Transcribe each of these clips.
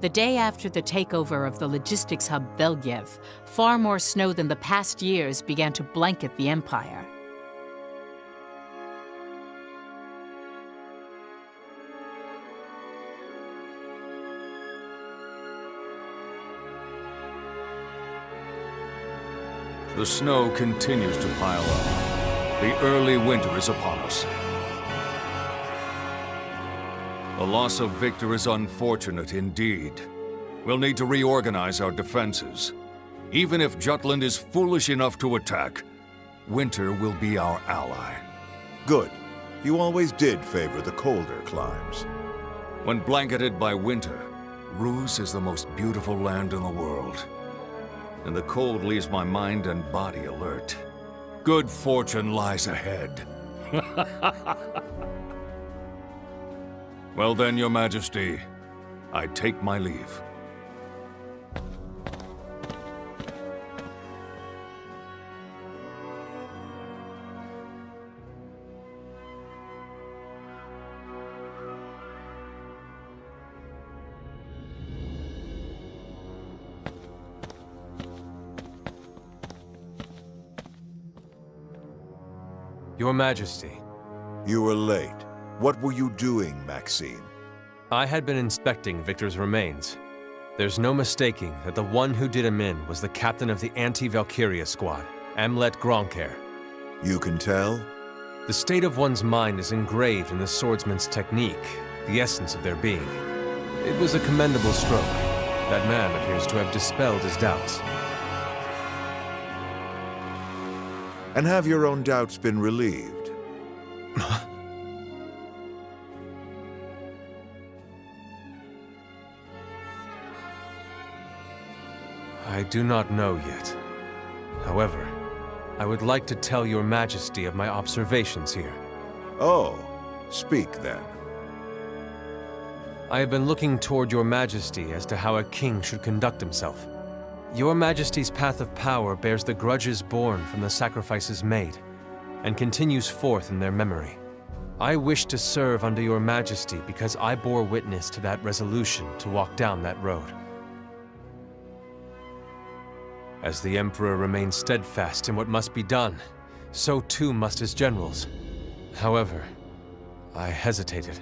The day after the takeover of the logistics hub Velyev, far more snow than the past years began to blanket the Empire. The snow continues to pile up. The early winter is upon us. The loss of Victor is unfortunate indeed. We'll need to reorganize our defenses. Even if Jutland is foolish enough to attack, winter will be our ally. Good. You always did favor the colder climes. When blanketed by winter, Ruse is the most beautiful land in the world. And the cold leaves my mind and body alert. Good fortune lies ahead. Well then, Your Majesty, I take my leave. Your Majesty. You were late. What were you doing, Maxime? I had been inspecting Victor's remains. There's no mistaking that the one who did him in was the captain of the anti-Valkyria squad, Amlet Gronkair. You can tell? The state of one's mind is engraved in the swordsman's technique, the essence of their being. It was a commendable stroke. That man appears to have dispelled his doubts. And have your own doubts been relieved? I do not know yet. However, I would like to tell Your Majesty of my observations here. Oh, speak then. I have been looking toward Your Majesty as to how a king should conduct himself. Your Majesty's path of power bears the grudges born from the sacrifices made, and continues forth in their memory. I wish to serve under Your Majesty because I bore witness to that resolution to walk down that road. As the Emperor remains steadfast in what must be done, so too must his generals. However, I hesitated.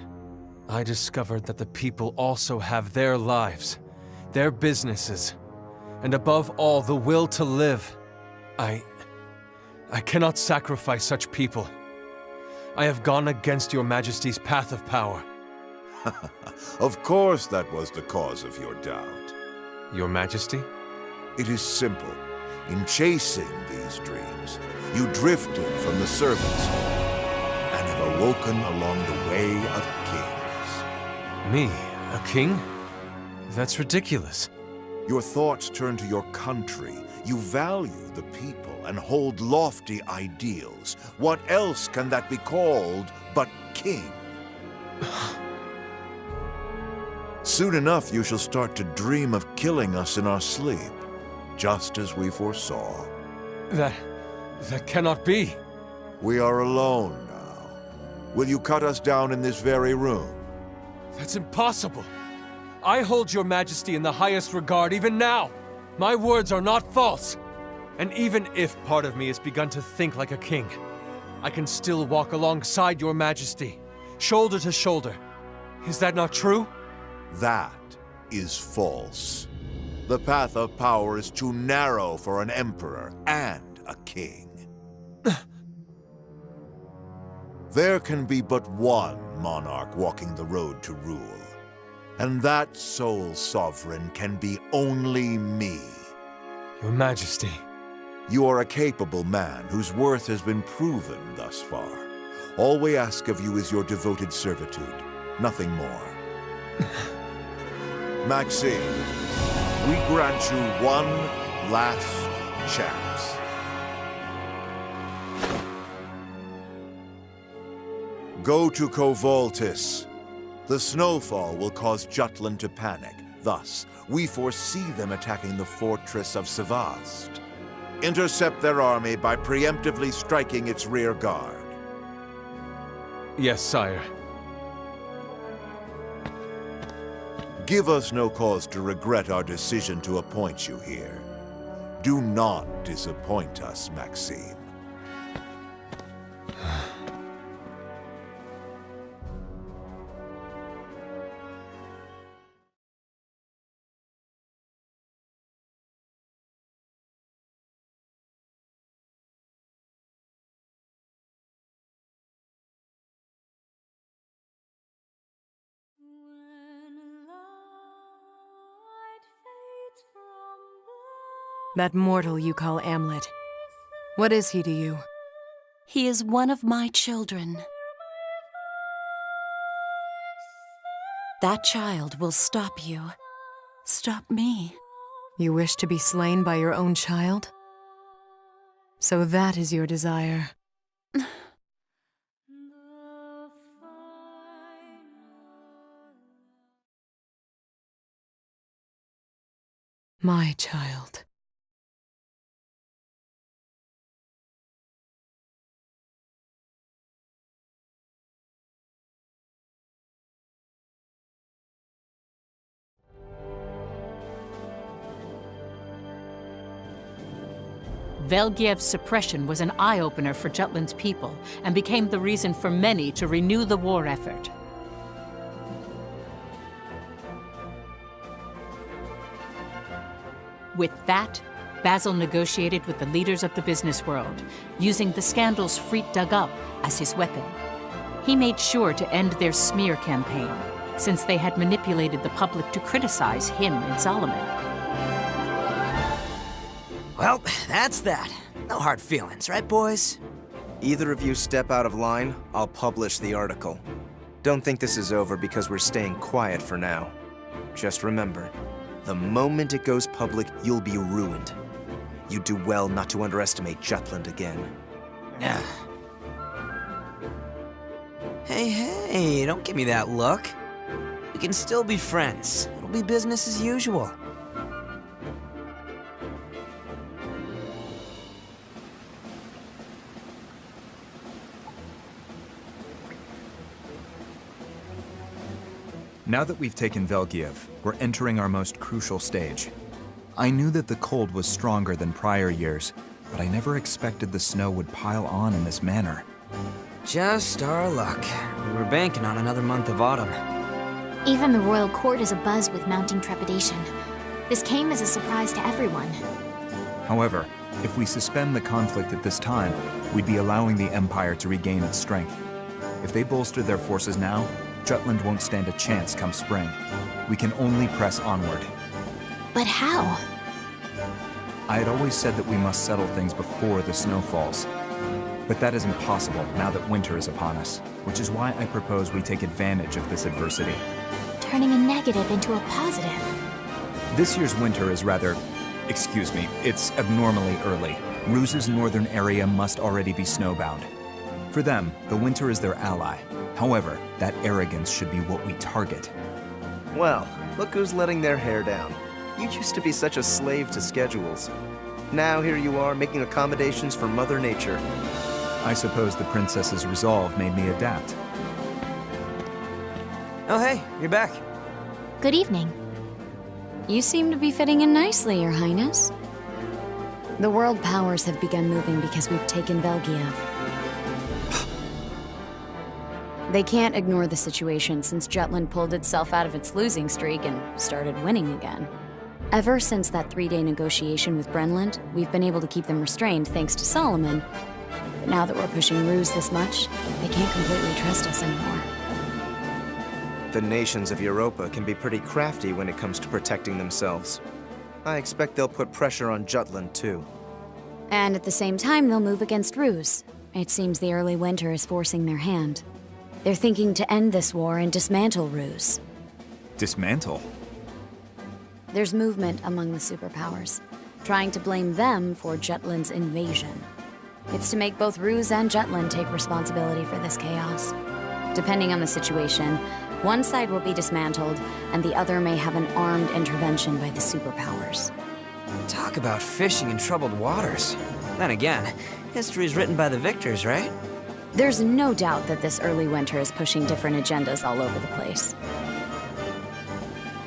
I discovered that the people also have their lives, their businesses, and above all, the will to live. I cannot sacrifice such people. I have gone against Your Majesty's path of power. Of course that was the cause of your doubt. Your Majesty? It is simple. In chasing these dreams, you drifted from the servants' hall and have awoken along the way of kings. Me? A king? That's ridiculous. Your thoughts turn to your country. You value the people and hold lofty ideals. What else can that be called but king? Soon enough, you shall start to dream of killing us in our sleep, just as we foresaw. That cannot be. We are alone now. Will you cut us down in this very room? That's impossible. I hold Your Majesty in the highest regard even now. My words are not false. And even if part of me has begun to think like a king, I can still walk alongside Your Majesty, shoulder to shoulder. Is that not true? That is false. The path of power is too narrow for an emperor and a king. There can be but one monarch walking the road to rule. And that sole sovereign can be only me. Your Majesty. You are a capable man whose worth has been proven thus far. All we ask of you is your devoted servitude, nothing more. Maxime, we grant you one last chance. Go to Kovoltis. The snowfall will cause Jutland to panic. Thus, we foresee them attacking the fortress of Sevast. Intercept their army by preemptively striking its rear guard. Yes, sire. Give us no cause to regret our decision to appoint you here. Do not disappoint us, Maxime. That mortal you call Amlet. What is he to you? He is one of my children. That child will stop you. Stop me. You wish to be slain by your own child? So that is your desire. My child. Velgiev's suppression was an eye-opener for Jutland's people and became the reason for many to renew the war effort. With that, Basil negotiated with the leaders of the business world, using the scandals Freit dug up as his weapon. He made sure to end their smear campaign, since they had manipulated the public to criticize him and Solomon. Well, that's that. No hard feelings, right, boys? Either of you step out of line, I'll publish the article. Don't think this is over because we're staying quiet for now. Just remember, the moment it goes public, you'll be ruined. You do well not to underestimate Jutland again. Hey, don't give me that look. We can still be friends. It'll be business as usual. Now that we've taken Velgiev, we're entering our most crucial stage. I knew that the cold was stronger than prior years, but I never expected the snow would pile on in this manner. Just our luck. We were banking on another month of autumn. Even the royal court is abuzz with mounting trepidation. This came as a surprise to everyone. However, if we suspend the conflict at this time, we'd be allowing the Empire to regain its strength. If they bolster their forces now, Jutland won't stand a chance come spring. We can only press onward. But how? I had always said that we must settle things before the snow falls. But that is impossible now that winter is upon us, which is why I propose we take advantage of this adversity. Turning a negative into a positive. This year's winter is rather... excuse me, it's abnormally early. Ruse's northern area must already be snowbound. For them, the winter is their ally. However, that arrogance should be what we target. Well, look who's letting their hair down. You used to be such a slave to schedules. Now here you are making accommodations for Mother Nature. I suppose the princess's resolve made me adapt. Oh hey, you're back. Good evening. You seem to be fitting in nicely, Your Highness. The world powers have begun moving because we've taken Velgiev. They can't ignore the situation since Jutland pulled itself out of its losing streak and started winning again. Ever since that 3-day negotiation with Brenland, we've been able to keep them restrained thanks to Solomon. But now that we're pushing Ruse this much, they can't completely trust us anymore. The nations of Europa can be pretty crafty when it comes to protecting themselves. I expect they'll put pressure on Jutland too. And at the same time, they'll move against Ruse. It seems the early winter is forcing their hand. They're thinking to end this war and dismantle Ruse. Dismantle? There's movement among the superpowers, trying to blame them for Jutland's invasion. It's to make both Ruse and Jutland take responsibility for this chaos. Depending on the situation, one side will be dismantled, and the other may have an armed intervention by the superpowers. Talk about fishing in troubled waters. Then again, history's written by the victors, right? There's no doubt that this early winter is pushing different agendas all over the place.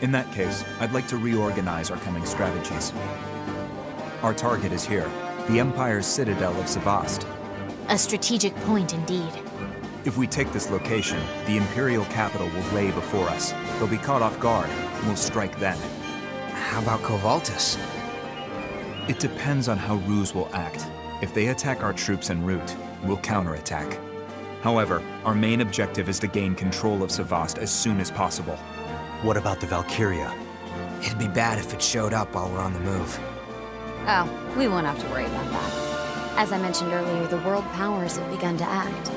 In that case, I'd like to reorganize our coming strategies. Our target is here, the Empire's citadel of Sevast. A strategic point indeed. If we take this location, the Imperial capital will lay before us. They'll be caught off guard, and we'll strike then. How about Kovaltis? It depends on how Ruse will act. If they attack our troops en route, we'll counterattack. However, our main objective is to gain control of Sevast as soon as possible. What about the Valkyria? It'd be bad if it showed up while we're on the move. Oh, we won't have to worry about that. As I mentioned earlier, the world powers have begun to act.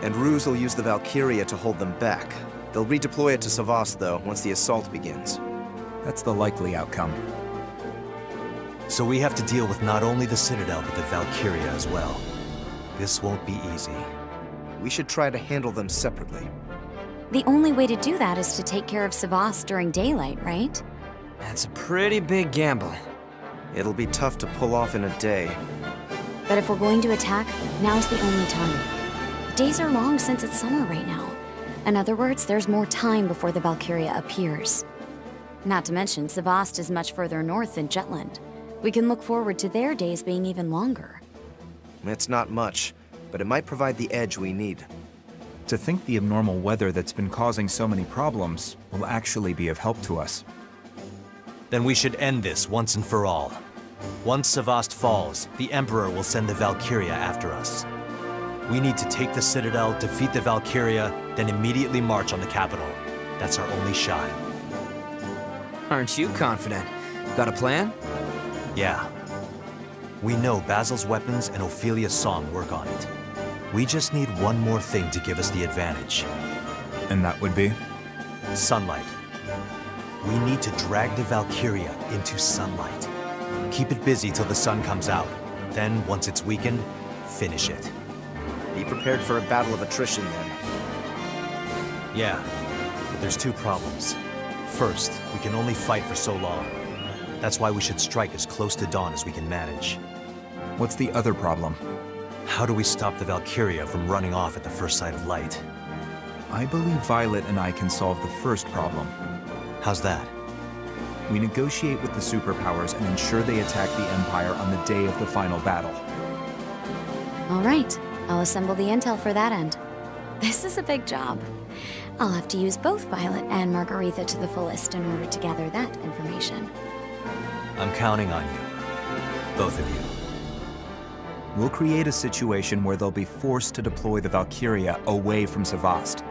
And Ruse will use the Valkyria to hold them back. They'll redeploy it to Sevast, though, once the assault begins. That's the likely outcome. So we have to deal with not only the Citadel, but the Valkyria as well. This won't be easy. We should try to handle them separately. The only way to do that is to take care of Sevast during daylight, right? That's a pretty big gamble. It'll be tough to pull off in a day. But if we're going to attack, now's the only time. Days are long since it's summer right now. In other words, there's more time before the Valkyria appears. Not to mention, Sevast is much further north than Jutland. We can look forward to their days being even longer. It's not much, but it might provide the edge we need. To think the abnormal weather that's been causing so many problems will actually be of help to us. Then we should end this once and for all. Once Sevast falls, the Emperor will send the Valkyria after us. We need to take the Citadel, defeat the Valkyria, then immediately march on the capital. That's our only shot. Aren't you confident? Got a plan? Yeah. We know Basil's weapons and Ophelia's song work on it. We just need one more thing to give us the advantage. And that would be? Sunlight. We need to drag the Valkyria into sunlight. Keep it busy till the sun comes out. Then, once it's weakened, finish it. Be prepared for a battle of attrition then. Yeah, but there's two problems. First, we can only fight for so long. That's why we should strike as close to dawn as we can manage. What's the other problem? How do we stop the Valkyria from running off at the first sight of light? I believe Violet and I can solve the first problem. How's that? We negotiate with the superpowers and ensure they attack the Empire on the day of the final battle. All right, I'll assemble the intel for that end. This is a big job. I'll have to use both Violet and Margaretha to the fullest in order to gather that information. I'm counting on you. Both of you. We'll create a situation where they'll be forced to deploy the Valkyria away from Sevast,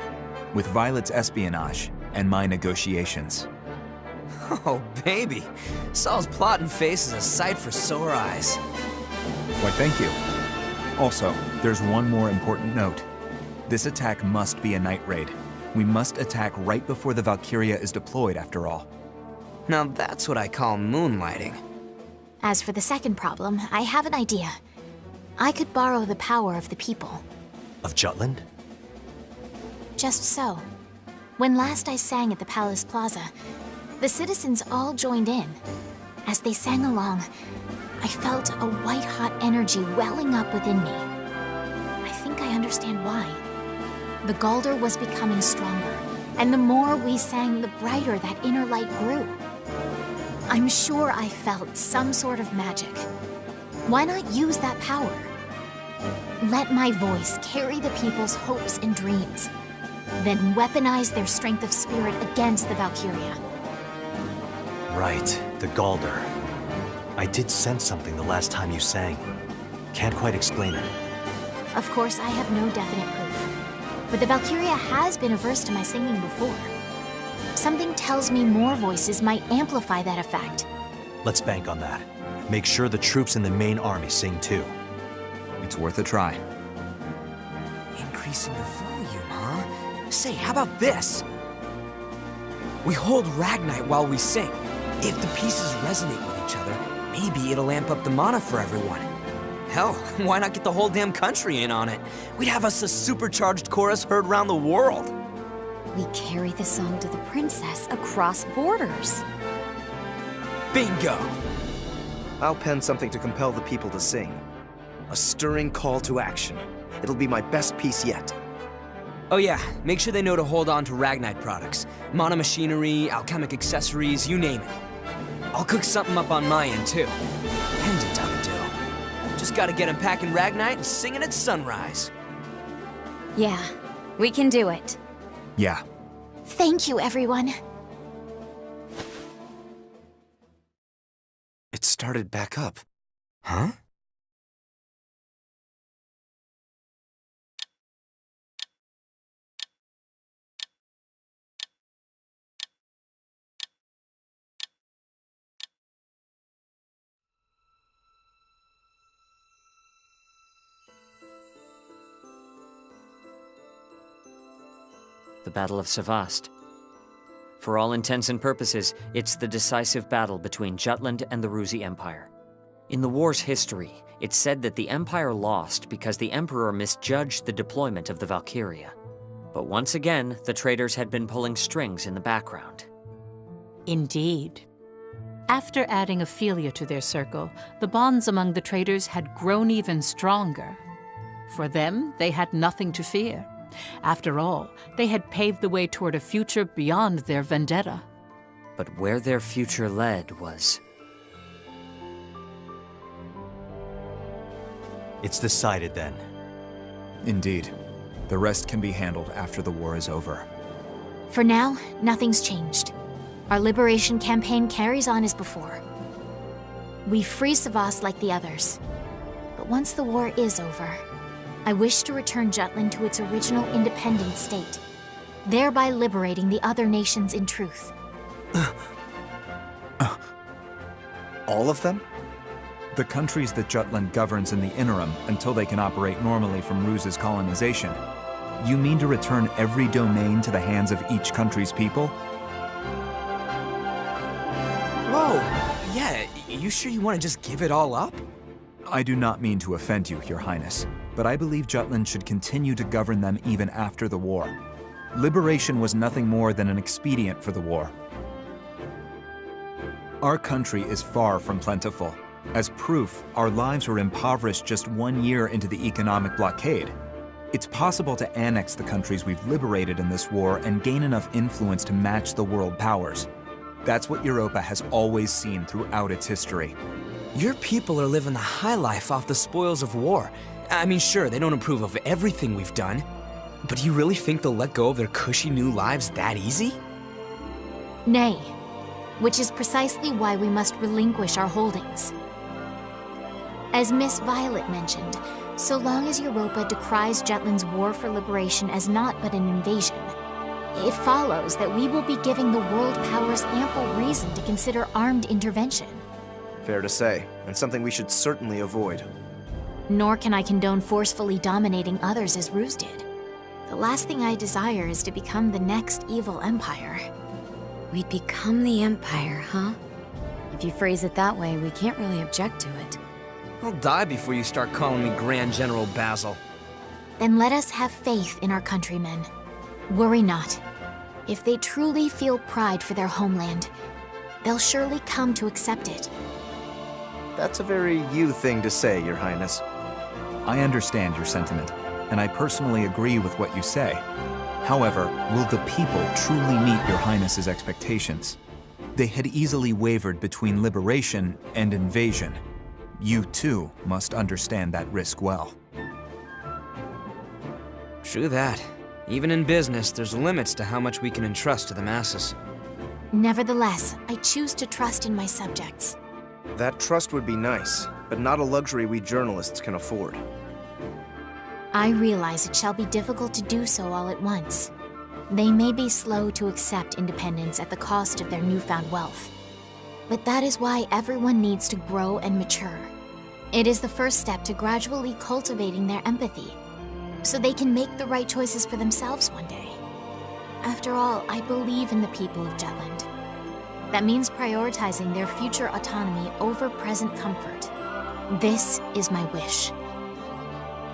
with Violet's espionage and my negotiations. Oh, baby. Saul's plot and face is a sight for sore eyes. Why, thank you. Also, there's one more important note. This attack must be a night raid. We must attack right before the Valkyria is deployed, after all. Now that's what I call moonlighting. As for the second problem, I have an idea. I could borrow the power of the people. Of Jutland? Just so. When last I sang at the Palace Plaza, the citizens all joined in. As they sang along, I felt a white-hot energy welling up within me. I think I understand why. The Galder was becoming stronger, and the more we sang, the brighter that inner light grew. I'm sure I felt some sort of magic. Why not use that power? Let my voice carry the people's hopes and dreams, then weaponize their strength of spirit against the Valkyria. Right, the Galder. I did sense something the last time you sang. Can't quite explain it. Of course, I have no definite proof, but the Valkyria has been averse to my singing before. Something tells me more voices might amplify that effect. Let's bank on that. Make sure the troops in the main army sing too. It's worth a try. Increasing the volume, huh? Say, how about this? We hold Ragnite while we sing. If the pieces resonate with each other, maybe it'll amp up the mana for everyone. Hell, why not get the whole damn country in on it? We'd have us a supercharged chorus heard around the world. We carry the song to the princess across borders. Bingo! I'll pen something to compel the people to sing. A stirring call to action. It'll be my best piece yet. Oh yeah, make sure they know to hold on to Ragnite products. Mana machinery, alchemic accessories, you name it. I'll cook something up on my end, too. And a ton of dough. Just gotta get 'em packing Ragnite and singing at sunrise. Yeah, we can do it. Yeah. Thank you, everyone. It started back up. Huh? The Battle of Sevast. For all intents and purposes, it's the decisive battle between Jutland and the Ruzi Empire. In the war's history, it's said that the Empire lost because the Emperor misjudged the deployment of the Valkyria. But once again, the Traitors had been pulling strings in the background. Indeed. After adding Ophelia to their circle, the bonds among the Traitors had grown even stronger. For them, they had nothing to fear. After all, they had paved the way toward a future beyond their vendetta. But where their future led was... It's decided then. Indeed. The rest can be handled after the war is over. For now, nothing's changed. Our liberation campaign carries on as before. We free Sevast like the others. But once the war is over, I wish to return Jutland to its original independent state, thereby liberating the other nations in truth. All of them? The countries that Jutland governs in the interim until they can operate normally from Ruse's colonization. You mean to return every domain to the hands of each country's people? Whoa, yeah, you sure you want to just give it all up? I do not mean to offend you, Your Highness, but I believe Jutland should continue to govern them even after the war. Liberation was nothing more than an expedient for the war. Our country is far from plentiful. As proof, our lives were impoverished just 1 year into the economic blockade. It's possible to annex the countries we've liberated in this war and gain enough influence to match the world powers. That's what Europa has always seen throughout its history. Your people are living the high life off the spoils of war. I mean, sure, they don't approve of everything we've done, but do you really think they'll let go of their cushy new lives that easy? Nay, which is precisely why we must relinquish our holdings. As Miss Violet mentioned, so long as Europa decries Jutland's war for liberation as naught but an invasion, it follows that we will be giving the world powers ample reason to consider armed intervention. Fair to say, and something we should certainly avoid. Nor can I condone forcefully dominating others as Ruse did. The last thing I desire is to become the next evil empire. We'd become the Empire, huh? If you phrase it that way, we can't really object to it. I'll die before you start calling me Grand General Basil. Then let us have faith in our countrymen. Worry not. If they truly feel pride for their homeland, they'll surely come to accept it. That's a very you thing to say, Your Highness. I understand your sentiment, and I personally agree with what you say. However, will the people truly meet Your Highness's expectations? They had easily wavered between liberation and invasion. You, too, must understand that risk well. True that. Even in business, there's limits to how much we can entrust to the masses. Nevertheless, I choose to trust in my subjects. That trust would be nice, but not a luxury we journalists can afford. I realize it shall be difficult to do so all at once. They may be slow to accept independence at the cost of their newfound wealth. But that is why everyone needs to grow and mature. It is the first step to gradually cultivating their empathy, so they can make the right choices for themselves one day. After all, I believe in the people of Jutland. That means prioritizing their future autonomy over present comfort. This is my wish.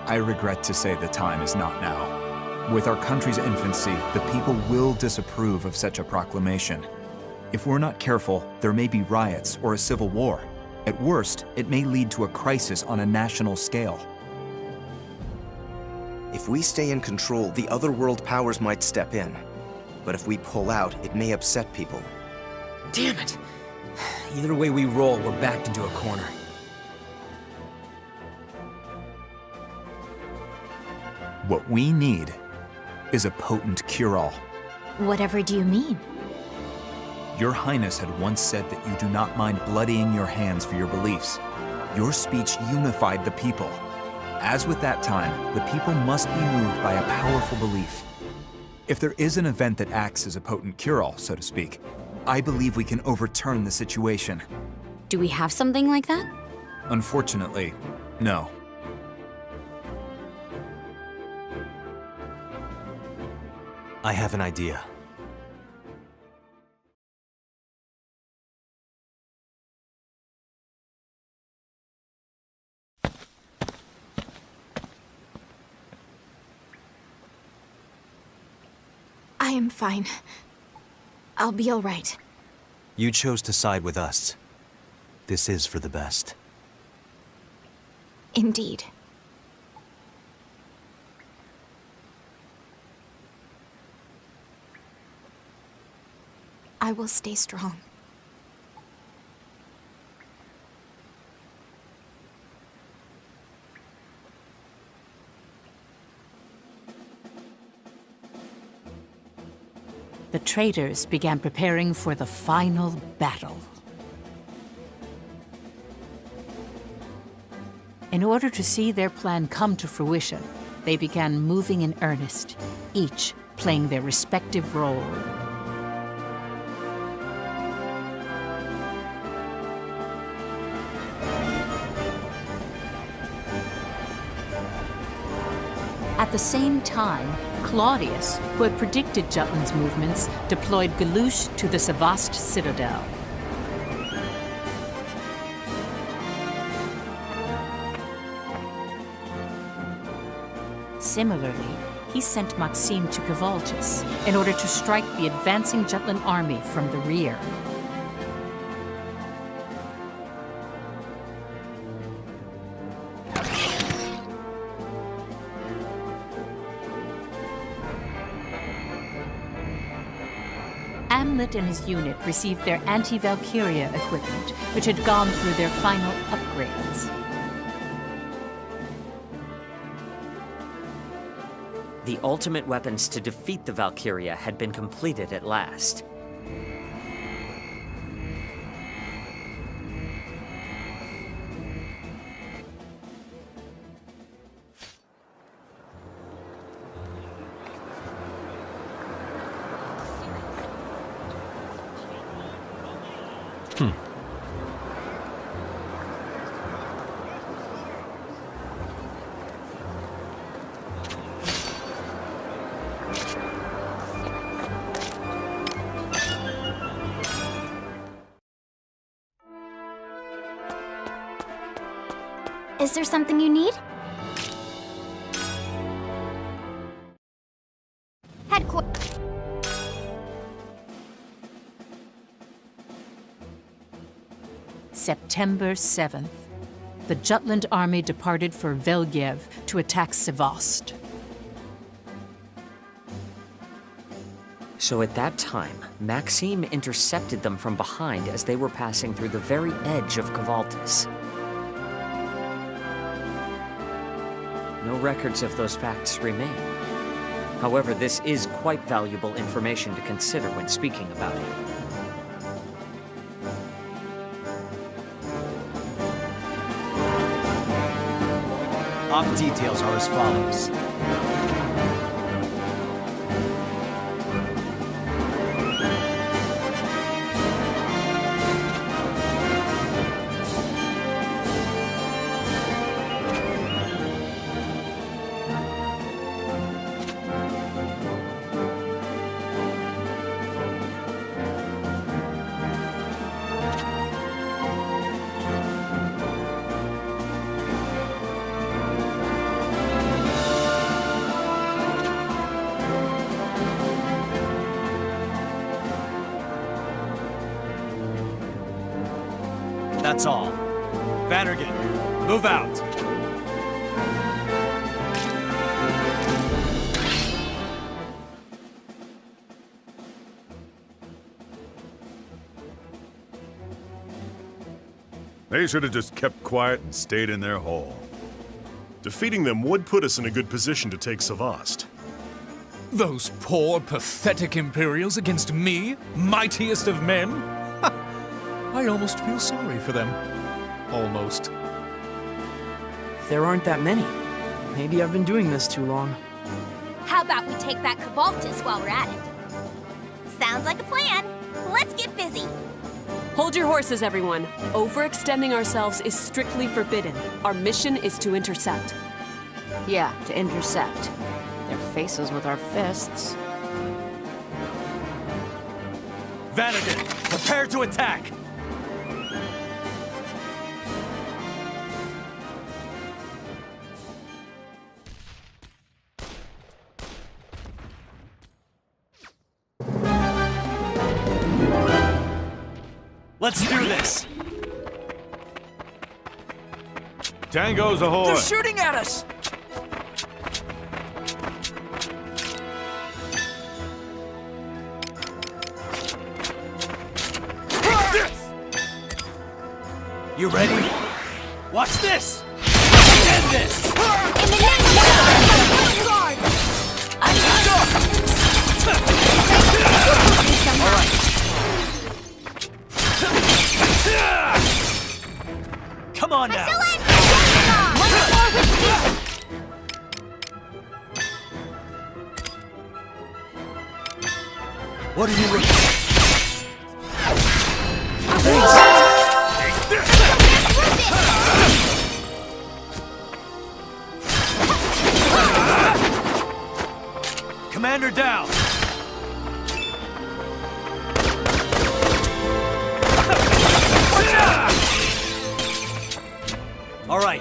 I regret to say the time is not now. With our country's infancy, the people will disapprove of such a proclamation. If we're not careful, there may be riots or a civil war. At worst, it may lead to a crisis on a national scale. If we stay in control, the other world powers might step in. But if we pull out, it may upset people. Damn it! Either way we roll, we're backed into a corner. What we need is a potent cure-all. Whatever do you mean? Your Highness had once said that you do not mind bloodying your hands for your beliefs. Your speech unified the people. As with that time, the people must be moved by a powerful belief. If there is an event that acts as a potent cure-all, so to speak, I believe we can overturn the situation. Do we have something like that? Unfortunately, no. I have an idea. I am fine. I'll be all right. You chose to side with us. This is for the best. Indeed. I will stay strong. The traitors began preparing for the final battle. In order to see their plan come to fruition, they began moving in earnest, each playing their respective role. At the same time, Claudius, who had predicted Jutland's movements, deployed Galush to the Sevast citadel. Similarly, he sent Maxime to Kavaltis in order to strike the advancing Jutland army from the rear. Amlet and his unit received their anti-Valkyria equipment, which had gone through their final upgrades. The ultimate weapons to defeat the Valkyria had been completed at last. Is there something you need? Headquarters. September 7th. The Jutland army departed for Velgiev to attack Sevast. So at that time, Maxime intercepted them from behind as they were passing through the very edge of Kavaltis. No records of those facts remain. However, this is quite valuable information to consider when speaking about it. Op details are as follows. That's all. Vannergan, move out. They should have just kept quiet and stayed in their hole. Defeating them would put us in a good position to take Savast. Those poor, pathetic Imperials against me, mightiest of men? I almost feel sorry for them. Almost. There aren't that many. Maybe I've been doing this too long. How about we take that Cabaltus while we're at it? Sounds like a plan. Let's get busy. Hold your horses, everyone. Overextending ourselves is strictly forbidden. Our mission is to intercept. Yeah, to intercept. Their faces with our fists. Vanadin, prepare to attack! Let's do this! Tangos ahoy! They're shooting at us! You ready? Watch this! End this! In the name of God! All right. Come on now! Once more with you! What are you looking at? Commander down! All right.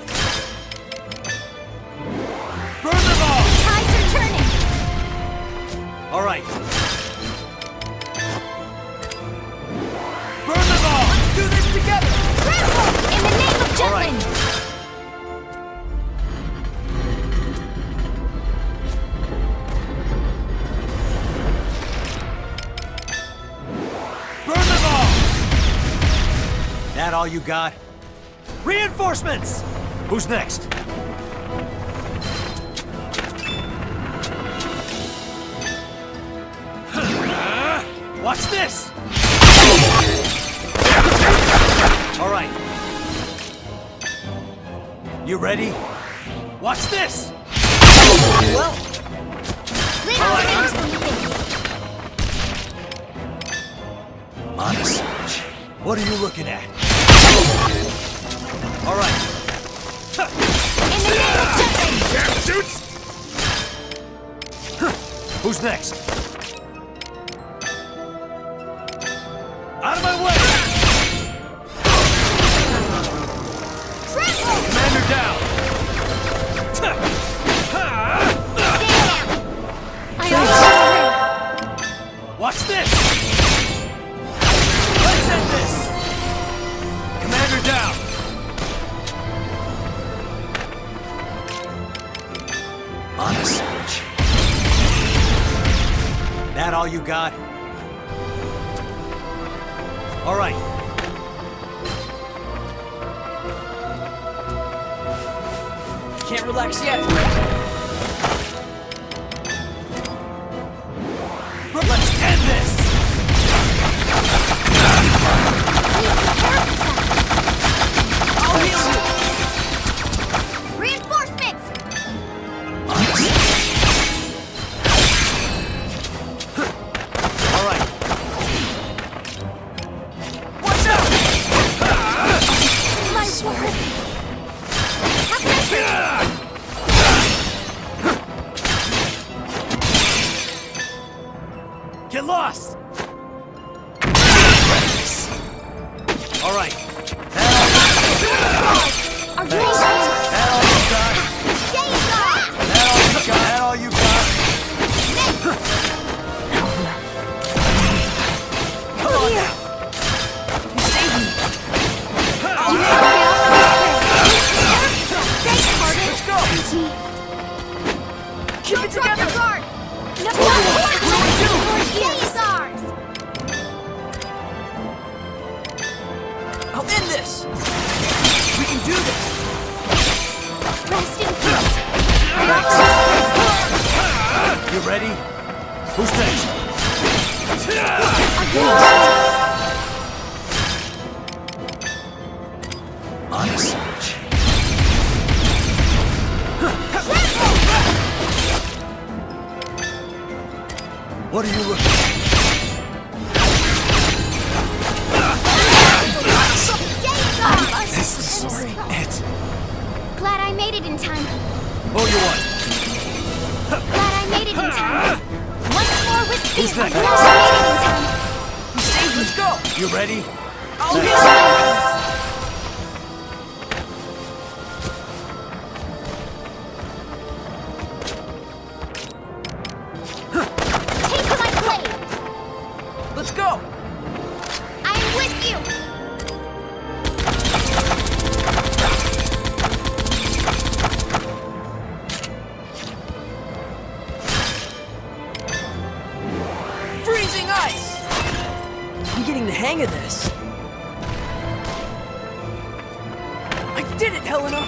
Burn them all! Tides are turning! All right. Burn them all! Let's do this together! Trample! In the name of All right. Jutland! Burn them all! That all you got? Reinforcements! Who's next? Watch this! All right. You ready? Watch this! Well, All right. when you think. Mana Surge. What are you looking at? All right. In the name of Jutland! Damn shoots! Who's next? Out of my way! Trample! Commander down! Stand down! I Watch this! Let's end this! Commander down! Mana Surge. That all you got? All right. Can't relax yet. Let's end this! I'll heal you! Reinforcements! All right. Watch out! My word! How can I Get lost! All right. Are you That all you got? That all you got? Come on now! You saved me! Let's go! Keep it together! Guard! No, What do we do? He's ours! I'll end this! do this! Rest in peace. You ready? Who's next? On a search. What are you looking at? This is sorry. It. Glad I made it in time. Oh, you won. Glad I made it in time. Once more with fear. Who's next? Glad I made it in time. Let's go! You ready? I'll get it. Taste my blade. Let's go! I am with you. Freezing ice! I'm getting the hang of this. I did it, Helena!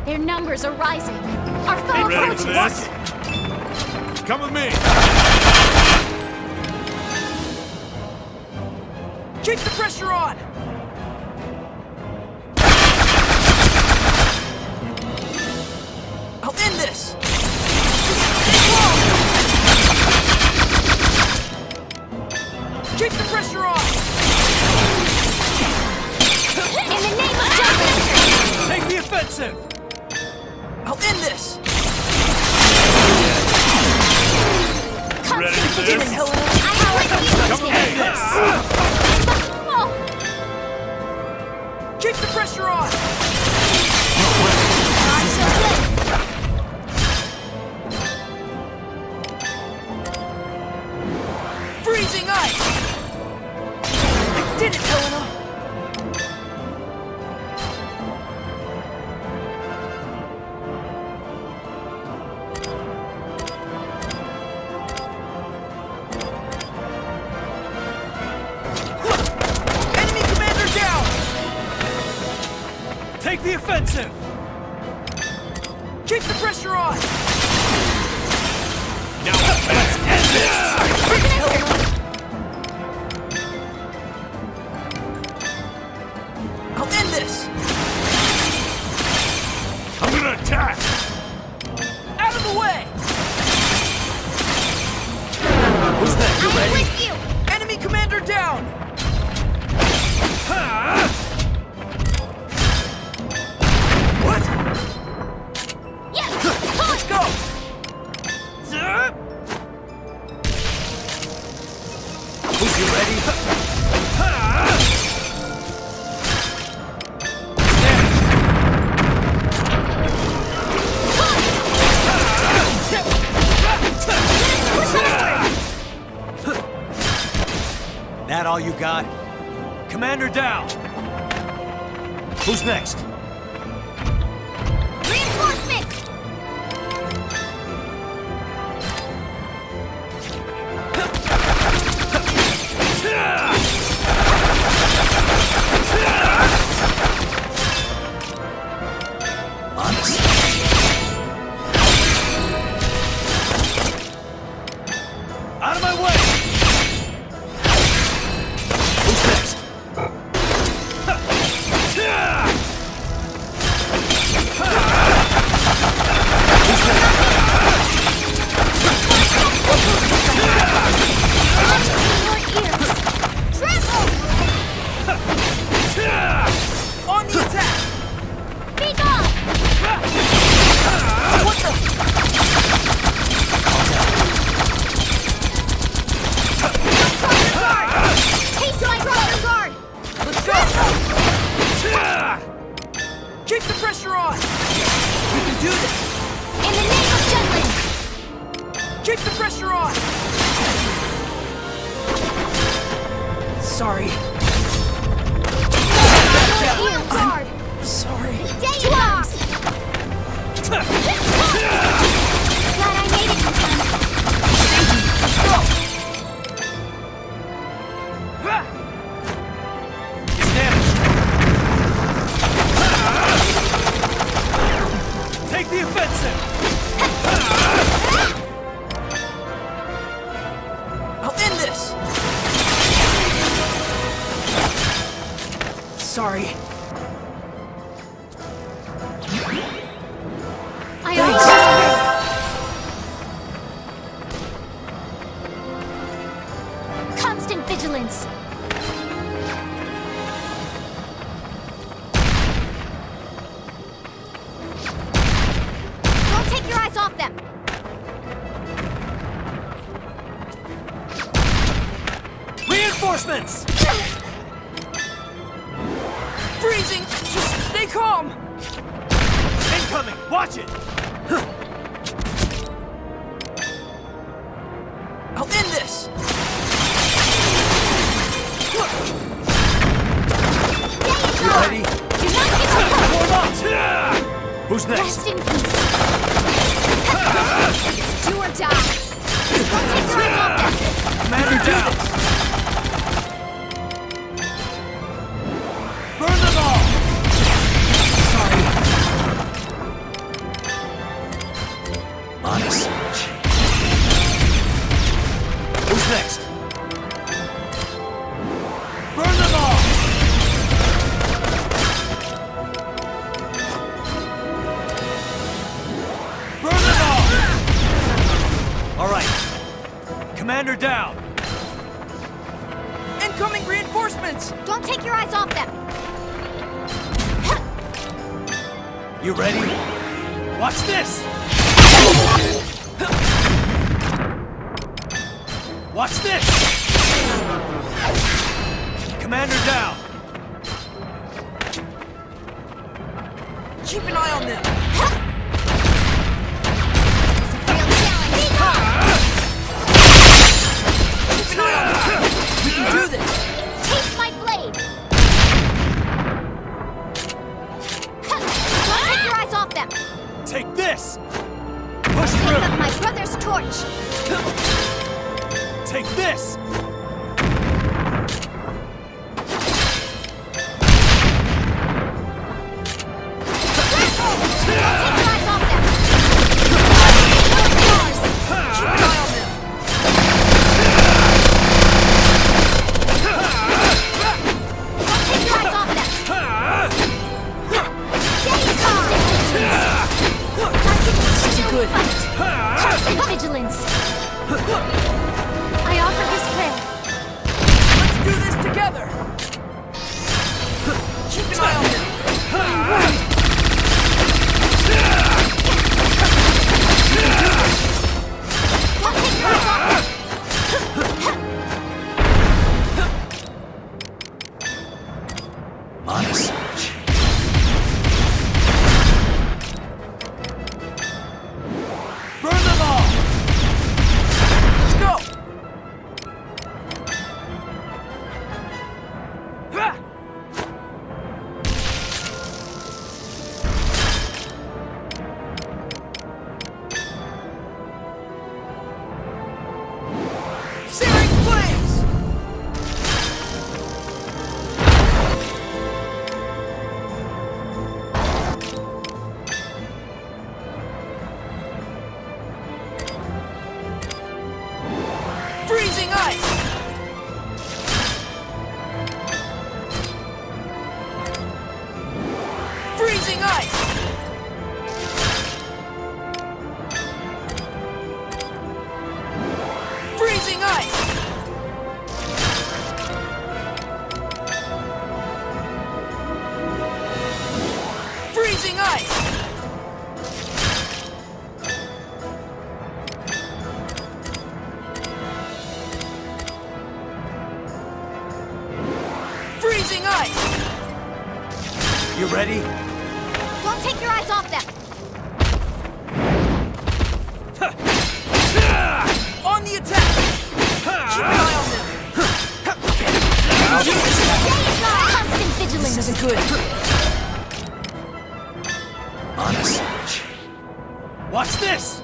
Their numbers are rising. Our foe Ready for approaches. this? Come with me. Keep the pressure on! I'll end this! Keep the pressure on! In the name of justice! Take the offensive! I'll end this! Ready for this? Helena! I am with you. Come with me. Oh, Keep the pressure on! I shall live. Freezing ice! I did it, Helena! Enemy commander down! Take the offensive! Keep the pressure on! Now let's end this. I'll end this! I'm gonna attack. Out of the way! Who's next? You I am ready? with you. Enemy commander down! What? Yes. Let's go! Who's you ready? That all you got? Commander down! Who's next? Reinforcements. Out of my way! Who's next? Sorry. Guard! Sorry. Stay arms! Glad I made it in time. Take the offensive! I'll end this! Sorry. Constant vigilance. Don't take your eyes off them! Reinforcements! Freezing! Just stay calm! Incoming! Watch it! I'll end this! You ready? Do not get too close! Who's next? Rest in peace. It's do or die. Don't take your eyes off them! Commander, down! Burn them all! Honest. Who's next? Burn them all! Burn them all! All right. Commander down. Incoming reinforcements! Don't take your eyes off them! You ready? Watch this! Watch this! Commander down! Keep an eye on them! Keep an eye on them! We can do this! Taste my blade! Don't take your eyes off them! Take this! Push Take through! up my brother's torch! Take this! Take your eyes off them! Keep an eye on them! Don't take your eyes off them! Stay calm! This is good. Constant vigilance! I offer this prayer. Let's do this together! Keep an eye on them! Don't take your eyes off them! Honest. Burn them all! Let's go! Searing flames! Freezing ice! Freezing ice! Freezing ice! Freezing ice! Freezing ice! You ready? Don't take your eyes off them! On the attack! Keep an eye on them! good. Honestly. Watch this!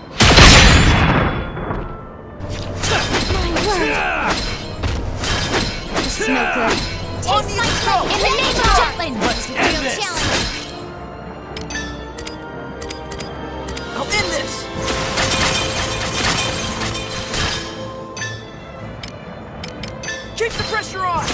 This is no good. Taste my blood in the name of Jutland! Let's end Real this! challenge. I'll end this! Keep the pressure on!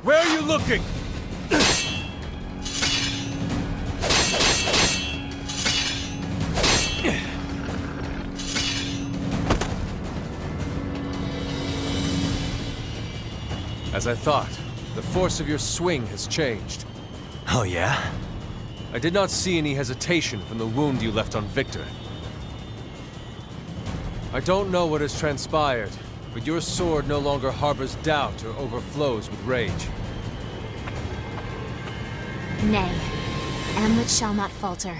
Where are you looking? As I thought, the force of your swing has changed. Oh yeah? I did not see any hesitation from the wound you left on Victor. I don't know what has transpired, but your sword no longer harbors doubt or overflows with rage. Nay, Amlet shall not falter.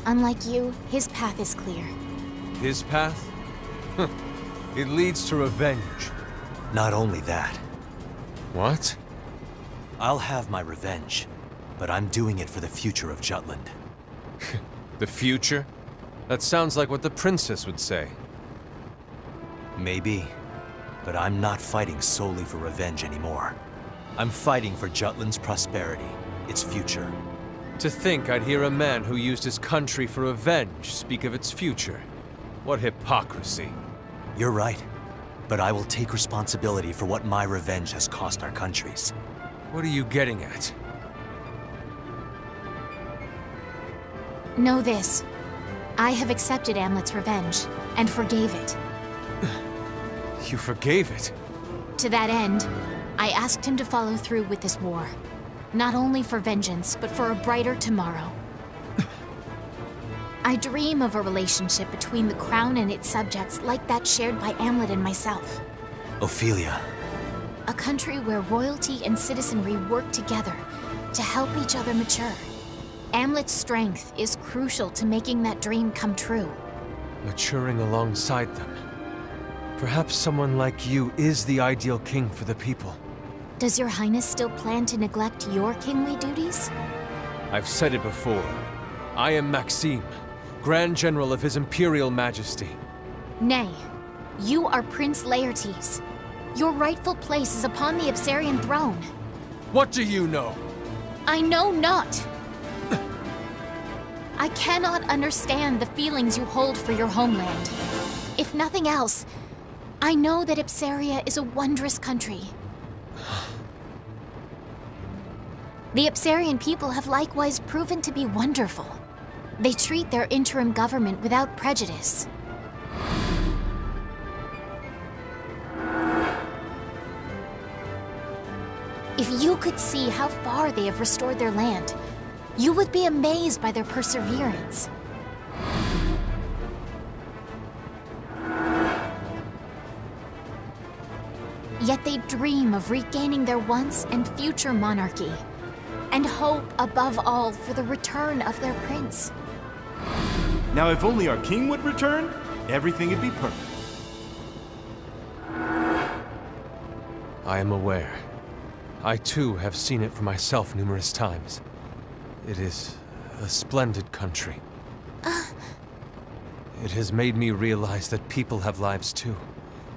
Unlike you, his path is clear. His path? It leads to revenge. Not only that. What? I'll have my revenge, but I'm doing it for the future of Jutland. The future? That sounds like what the princess would say. Maybe, but I'm not fighting solely for revenge anymore. I'm fighting for Jutland's prosperity, its future. To think I'd hear a man who used his country for revenge speak of its future. What hypocrisy. You're right, but I will take responsibility for what my revenge has cost our countries. What are you getting at? Know this. I have accepted Amlet's revenge, and forgave it. You forgave it? To that end, I asked him to follow through with this war. Not only for vengeance, but for a brighter tomorrow. I dream of a relationship between the crown and its subjects like that shared by Amlet and myself. Ophelia. A country where royalty and citizenry work together to help each other mature. Amlet's strength is crucial to making that dream come true. Maturing alongside them. Perhaps someone like you is the ideal king for the people. Does your highness still plan to neglect your kingly duties? I've said it before. I am Maxime, Grand General of His Imperial Majesty. Nay, you are Prince Laertes. Your rightful place is upon the Ipsarian throne. What do you know? I know not. I cannot understand the feelings you hold for your homeland. If nothing else, I know that Ipsaria is a wondrous country. The Ipsarian people have likewise proven to be wonderful. They treat their interim government without prejudice. If you could see how far they have restored their land, you would be amazed by their perseverance. Yet they dream of regaining their once and future monarchy, and hope above all for the return of their prince. Now if only our king would return, everything would be perfect. I am aware. I too have seen it for myself numerous times. It is a splendid country. It has made me realize that people have lives too,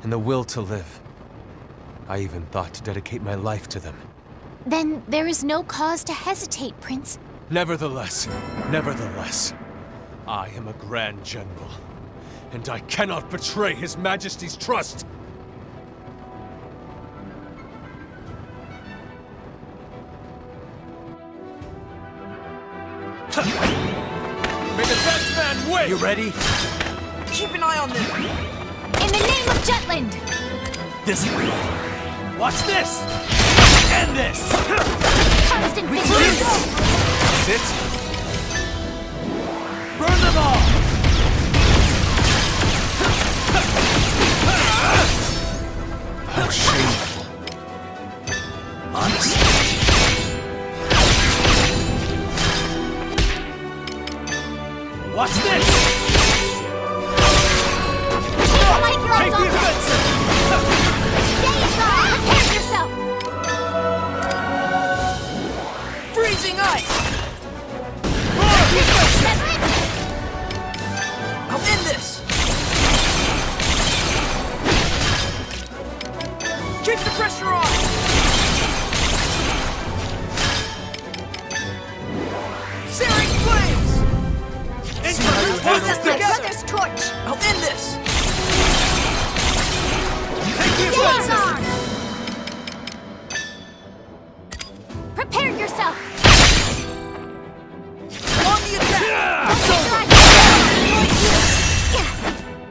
and the will to live. I even thought to dedicate my life to them. Then there is no cause to hesitate, Prince. Nevertheless, I am a Grand General, and I cannot betray His Majesty's trust. May the best man win! You ready? Keep an eye on them! In the name of Jutland! This way. Watch this! End this! Constant We vigilance! Sit! Watch this! Take the offensive! Stay inside! Prepare yourself! Freezing ice! I'll end this! Keep the pressure on! Searing flames! Hold this together! Brother's torch! I'll end this! Take the offensive! Prepare yourself! On the attack!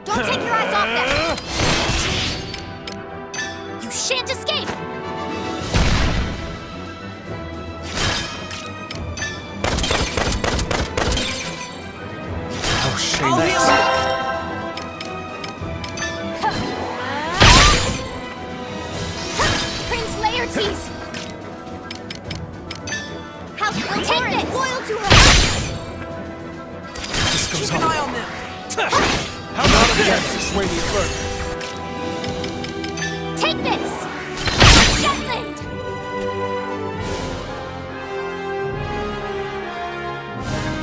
Don't take your eyes off them! You shan't escape! How I'll heal shameless. you! Prince Laertes! House will take this! Loyal to her! This goes Keep an on. eye on them! How about this? To sway me further. Take this! Jutland!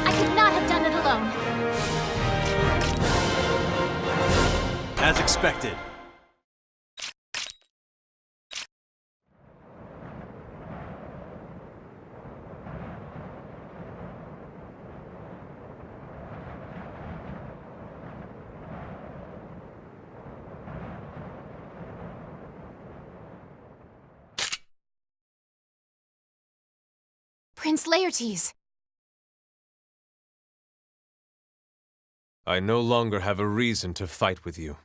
I could not have done it alone. As expected. Prince Laertes. I no longer have a reason to fight with you.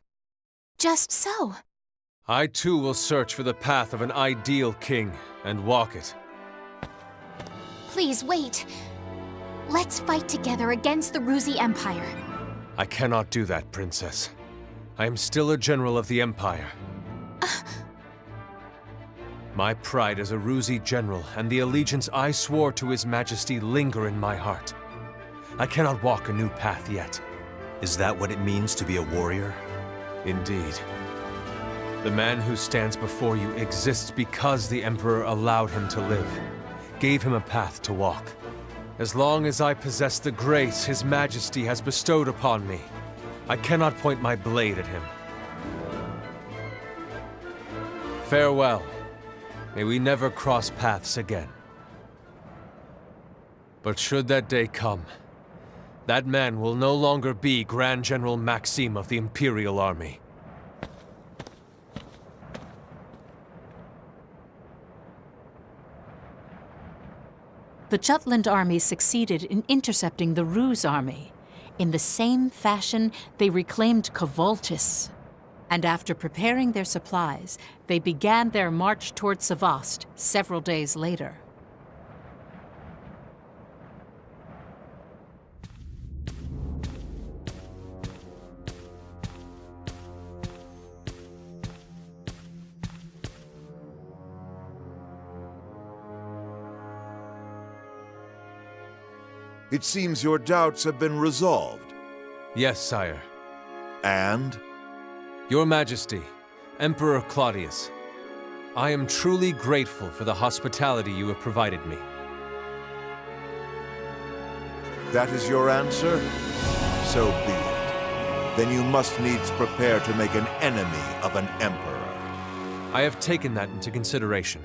Just so. I too will search for the path of an ideal king and walk it. Please wait. Let's fight together against the Ruzi Empire. I cannot do that, Princess. I am still a general of the Empire. My pride as a Ruzi general and the allegiance I swore to His Majesty linger in my heart. I cannot walk a new path yet. Is that what it means to be a warrior? Indeed. The man who stands before you exists because the Emperor allowed him to live, gave him a path to walk. As long as I possess the grace His Majesty has bestowed upon me, I cannot point my blade at him. Farewell. May we never cross paths again. But should that day come, that man will no longer be Grand General Maxime of the Imperial Army. The Jutland army succeeded in intercepting the Ruse army. In the same fashion, they reclaimed Kovoltis. And after preparing their supplies, they began their march toward Sevast several days later. It seems your doubts have been resolved. Yes, sire. And? Your Majesty, Emperor Claudius, I am truly grateful for the hospitality you have provided me. That is your answer? So be it. Then you must needs prepare to make an enemy of an emperor. I have taken that into consideration.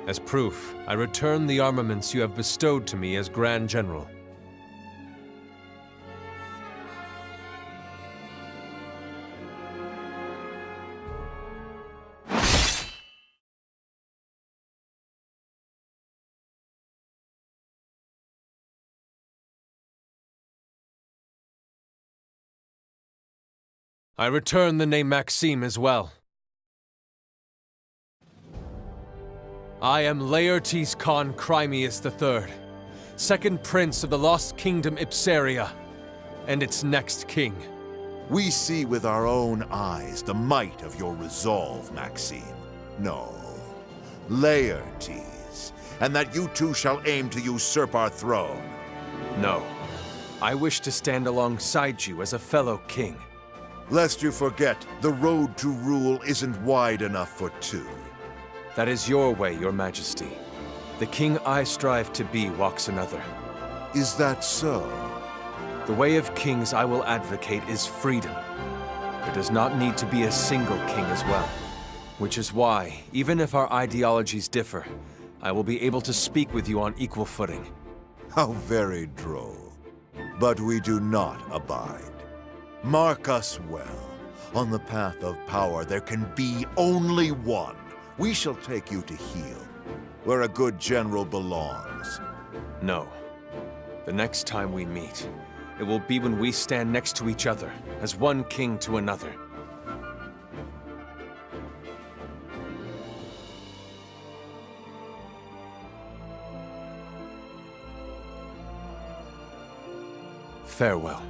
As proof, I return the armaments you have bestowed to me as Grand General. I return the name Maxime as well. I am Laertes Khan Crimeus III, second prince of the lost kingdom Ipsaria, and its next king. We see with our own eyes the might of your resolve, Maxime. No, Laertes, and that you too shall aim to usurp our throne. No, I wish to stand alongside you as a fellow king. Lest you forget, the road to rule isn't wide enough for two. That is your way, your majesty. The king I strive to be walks another. Is that so? The way of kings I will advocate is freedom. There does not need to be a single king as well. Which is why, even if our ideologies differ, I will be able to speak with you on equal footing. How very droll. But we do not abide. Mark us well. On the path of power, there can be only one. We shall take you to heel, where a good general belongs. No. The next time we meet, it will be when we stand next to each other, as one king to another. Farewell.